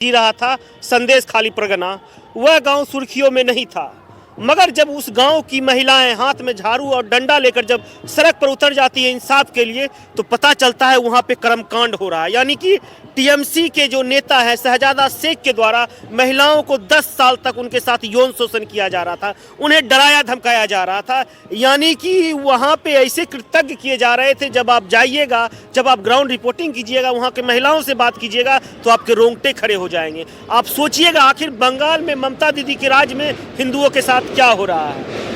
जी रहा था संदेश खाली परगना। वह गांव सुर्खियों में नहीं था, मगर जब उस गांव की महिलाएं हाथ में झाड़ू और डंडा लेकर जब सड़क पर उतर जाती है इंसाफ के लिए, तो पता चलता है वहां पे कर्मकांड हो रहा है। यानी कि टीएमसी के जो नेता है शहजादा शेख के द्वारा महिलाओं को 10 साल तक उनके साथ यौन शोषण किया जा रहा था, उन्हें डराया धमकाया जा रहा था। यानी कि वहाँ पे ऐसे कृतज्ञ किए जा रहे थे। जब आप जाइएगा, जब आप ग्राउंड रिपोर्टिंग कीजिएगा, वहाँ के महिलाओं से बात कीजिएगा, तो आपके रोंगटे खड़े हो जाएंगे। आप सोचिएगा आखिर बंगाल में ममता दीदी के राज में हिंदुओं के साथ क्या हो रहा है।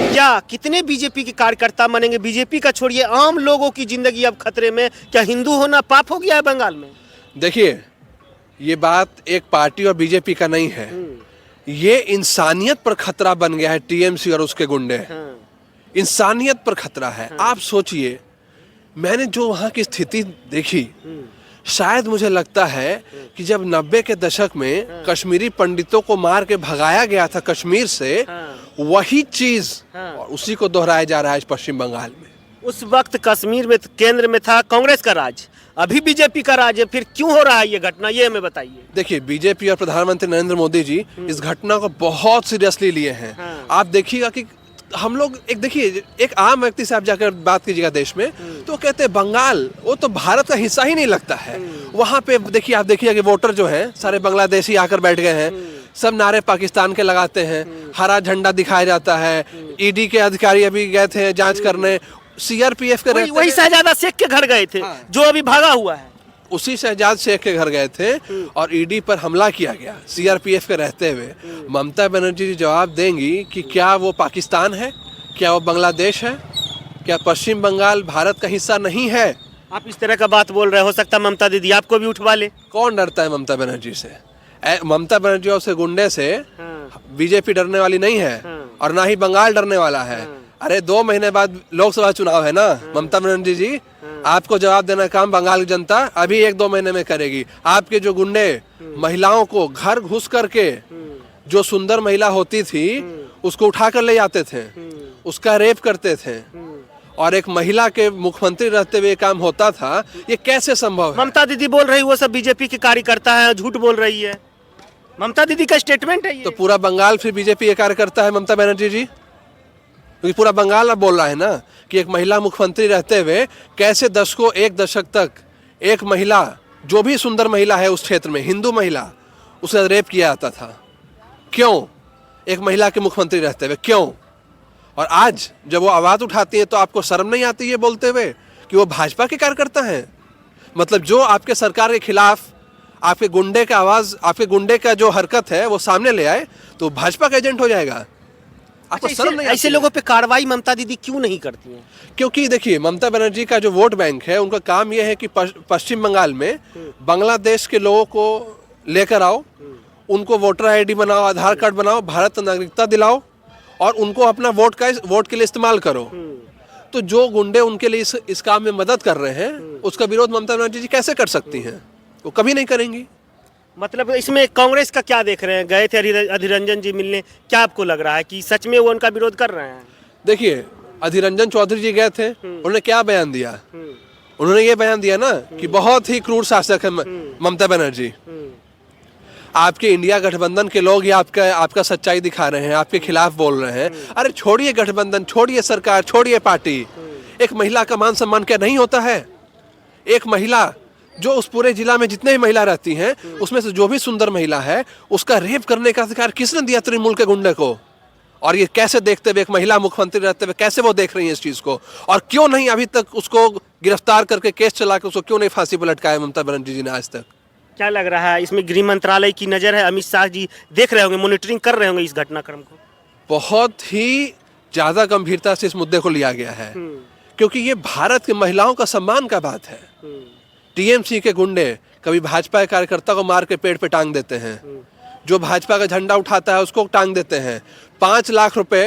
क्या कितने बीजेपी के कार्यकर्ता मनेंगे? बीजेपी का छोड़िए, आम लोगों की जिंदगी अब खतरे में। क्या हिंदू होना पाप हो गया है बंगाल में? देखिए, ये बात एक पार्टी और बीजेपी का नहीं है, ये इंसानियत पर खतरा बन गया है। टीएमसी और उसके गुंडे इंसानियत पर खतरा है। आप सोचिए, मैंने जो वहाँ की स्थिति देखी, शायद मुझे लगता है कि जब 90 के दशक में कश्मीरी पंडितों को मार के भगाया गया था कश्मीर से, वही चीज और उसी को दोहराया जा रहा है पश्चिम बंगाल में। उस वक्त कश्मीर में केंद्र में था कांग्रेस का राज, अभी बीजेपी का राज है। फिर क्यों हो रहा है ये घटना, ये हमें बताइए। देखिए, बीजेपी और प्रधानमंत्री नरेंद्र मोदी जी इस घटना को बहुत सीरियसली लिए हैं। आप देखिएगा कि हम लोग देखिए, एक आम व्यक्ति से आप जाकर बात कीजिएगा देश में, तो कहते हैं बंगाल वो तो भारत का हिस्सा ही नहीं लगता है। वहाँ पे देखिए, आप देखिए कि वोटर जो हैं सारे बांग्लादेशी आकर बैठ गए हैं, सब नारे पाकिस्तान के लगाते हैं, हरा झंडा दिखाया जाता है। ईडी के अधिकारी अभी गए थे जांच करने, सीआरपीएफ के वही शहजादा शेख के घर गए थे, जो अभी भागा हुआ है। उसी शहजाद शेख के घर गए थे और ईडी पर हमला किया गया सीआरपीएफ के रहते हुए। ममता बनर्जी जी जवाब देंगी कि क्या वो पाकिस्तान है, क्या वो बांग्लादेश है, क्या पश्चिम बंगाल भारत का हिस्सा नहीं है? आप इस तरह का बात बोल रहे हो, सकता ममता दीदी आपको भी उठवा ले। कौन डरता है ममता बनर्जी से? ममता बनर्जी और उसे गुंडे से बीजेपी डरने वाली नहीं है, और ना ही बंगाल डरने वाला है। अरे 2 महीने बाद लोकसभा चुनाव है ना। ममता बनर्जी जी, आपको जवाब देना काम बंगाल की जनता अभी 1-2 महीने में करेगी। आपके जो गुंडे महिलाओं को घर घुस करके, जो सुंदर महिला होती थी उसको उठा कर ले जाते थे, उसका रेप करते थे, और एक महिला के मुख्यमंत्री रहते हुए काम होता था, ये कैसे संभव है? ममता दीदी बोल रही वो सब बीजेपी के कार्यकर्ता है, झूठ बोल रही है। ममता दीदी का स्टेटमेंट है ये। तो पूरा बंगाल फिर बीजेपी के कार्यकर्ता है ममता बनर्जी जी? क्योंकि पूरा बंगाल अब बोल रहा है ना कि एक महिला मुख्यमंत्री रहते हुए कैसे एक दशक तक एक महिला, जो भी सुंदर महिला है उस क्षेत्र में, हिंदू महिला, उसे रेप किया जाता था। क्यों? एक महिला के मुख्यमंत्री रहते हुए क्यों? और आज जब वो आवाज उठाती है तो आपको शर्म नहीं आती है बोलते हुए कि वो भाजपा के कार्यकर्ता हैं? मतलब जो आपके सरकार के खिलाफ आपके गुंडे का आवाज, आपके गुंडे का जो हरकत है वो सामने ले आए तो भाजपा का एजेंट हो जाएगा। ऐसे लोगों पे कार्रवाई ममता दीदी क्यों नहीं करती हैं? क्योंकि देखिए, ममता बनर्जी का जो वोट बैंक है, उनका काम यह है कि पश्चिम बंगाल में बांग्लादेश के लोगों को लेकर आओ, उनको वोटर आईडी बनाओ, आधार कार्ड बनाओ, भारत का नागरिकता दिलाओ, और उनको अपना वोट के लिए इस्तेमाल करो। तो जो गुंडे उनके लिए इस काम में मदद कर रहे हैं, उसका विरोध ममता बनर्जी जी कैसे कर सकती हैं? वो कभी नहीं करेंगी। मतलब इसमें कांग्रेस का क्या देख रहे हैं? गए थे अधीर रंजन जी मिलने, क्या आपको लग रहा है कि सच में वो उनका विरोध कर रहे हैं? देखिए, अधीर रंजन चौधरी जी गए थे, उन्होंने क्या बयान दिया? उन्होंने ये बयान दिया ना कि बहुत ही क्रूर शासक है ममता बनर्जी। आपके इंडिया गठबंधन के लोग ये आपका सच्चाई दिखा रहे हैं, आपके खिलाफ बोल रहे हैं। अरे छोड़िए गठबंधन, छोड़िए सरकार, छोड़िए पार्टी, एक महिला का मान सम्मान क्या नहीं होता है? एक महिला जो उस पूरे जिला में जितने भी महिला रहती हैं, उसमें से जो भी सुंदर महिला है, उसका रेप करने का अधिकार किसने दिया तृणमूल के गुंडे को? और ये कैसे देखते हुए, एक महिला मुख्यमंत्री रहते हुए कैसे वो देख रही है इस चीज को? और क्यों नहीं अभी तक उसको गिरफ्तार करके केस चला के उसको क्यों नहीं फांसी पर लटकाया ममता बनर्जी जी ने आज तक? क्या लग रहा है इसमें गृह मंत्रालय की नजर है? अमित शाह जी देख रहे होंगे, मॉनिटरिंग कर रहे होंगे इस घटनाक्रम को। बहुत ही ज्यादा गंभीरता से इस मुद्दे को लिया गया है, क्योंकि ये भारत की महिलाओं का सम्मान का बात है। टीएमसी के गुंडे कभी भाजपा के कार्यकर्ता को मार के पेड़ पे टांग देते हैं, जो भाजपा का झंडा उठाता है उसको टांग देते हैं। 5 लाख रुपए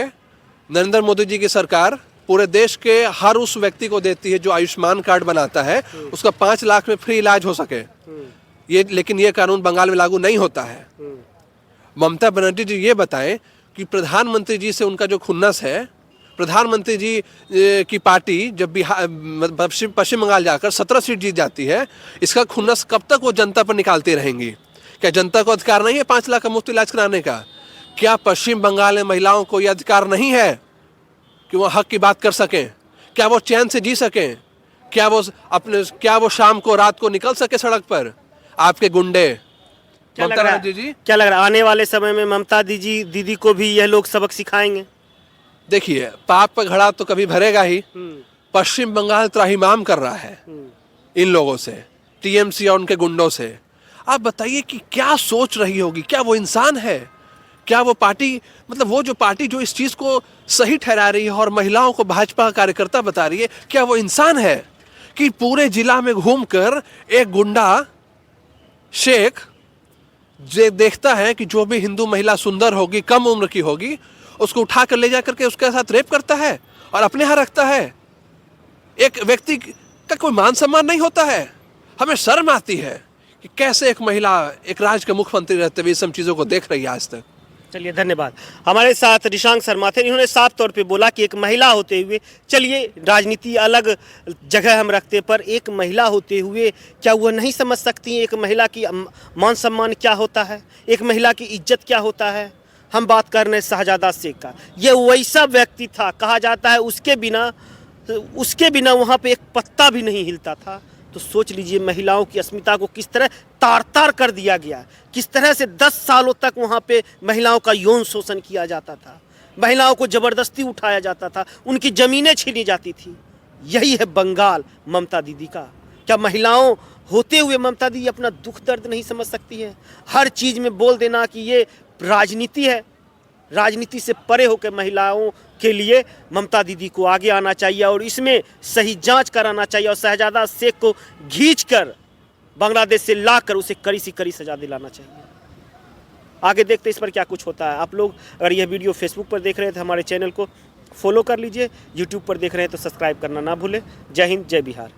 नरेंद्र मोदी जी की सरकार पूरे देश के हर उस व्यक्ति को देती है जो आयुष्मान कार्ड बनाता है, उसका 5 लाख में फ्री इलाज हो सके। लेकिन ये कानून बंगाल में लागू नहीं होता है। ममता बनर्जी जी ये बताएं कि प्रधानमंत्री जी से उनका जो खुन्नस है, प्रधानमंत्री जी की पार्टी जब पश्चिम बंगाल जाकर 17 सीट जीत जाती है, इसका खुन्नस कब तक वो जनता पर निकालती रहेंगी? क्या जनता को अधिकार नहीं है 5 लाख का मुफ्त इलाज कराने का? क्या पश्चिम बंगाल में महिलाओं को यह अधिकार नहीं है कि वो हक की बात कर सकें? क्या वो चैन से जी सकें? क्या वो शाम को रात को निकल सके सड़क पर? आपके गुंडे क्या लग ममता रहा बनर्जी जी, है, क्या लग रहा है आने वाले समय में ममता दीदी को भी यह लोग सबक सिखाएंगे? देखिए पाप का घड़ा तो कभी भरेगा ही। पश्चिम बंगाल त्राहिमाम कर रहा है इन लोगों से, टीएमसी और उनके गुंडों से। आप बताइए कि क्या सोच रही होगी? क्या वो इंसान है? क्या वो पार्टी, मतलब वो जो पार्टी जो इस चीज को सही ठहरा रही है और महिलाओं को भाजपा का कार्यकर्ता बता रही है, क्या वो इंसान है कि पूरे जिला में घूमकर एक गुंडा शेख जे देखता है कि जो भी हिंदू महिला सुंदर होगी, कम उम्र की होगी, उसको उठा कर ले जाकर के उसके साथ रेप करता है और अपने यहाँ रखता है? एक व्यक्ति का कोई मान सम्मान नहीं होता है? हमें शर्म आती है कि कैसे एक महिला एक राज्य के मुख्यमंत्री रहते हुए सब चीजों को देख रही है आज तक। चलिए धन्यवाद। हमारे साथ निशांक शर्मा थे, इन्होंने साफ तौर पे बोला कि एक महिला होते हुए, चलिए राजनीति अलग जगह हम रखते, पर एक महिला होते हुए क्या वह नहीं समझ सकती एक महिला की मान सम्मान क्या होता है, एक महिला की इज्जत क्या होता है? हम बात कर रहे हैं शहजादा शेख का। ये वैसा व्यक्ति था, कहा जाता है उसके बिना वहाँ पे एक पत्ता भी नहीं हिलता था। तो सोच लीजिए महिलाओं की अस्मिता को किस तरह तार तार कर दिया गया, किस तरह से 10 सालों तक वहाँ पे महिलाओं का यौन शोषण किया जाता था, महिलाओं को जबरदस्ती उठाया जाता था, उनकी ज़मीनें छीनी जाती थी। यही है बंगाल ममता दीदी का। क्या महिलाओं होते हुए ममता दीदी अपना दुख दर्द नहीं समझ सकती है? हर चीज़ में बोल देना कि ये राजनीति है। राजनीति से परे होकर महिलाओं के लिए ममता दीदी को आगे आना चाहिए और इसमें सही जांच कराना चाहिए और शहजादा शेख को खींचकर बांग्लादेश से लाकर उसे कड़ी से कड़ी सजा दिलाना चाहिए। आगे देखते इस पर क्या कुछ होता है। आप लोग अगर यह वीडियो फेसबुक पर देख रहे हैं तो हमारे चैनल को फॉलो कर लीजिए, यूट्यूब पर देख रहे हैं तो सब्सक्राइब करना ना भूलें। जय हिंद, जय बिहार।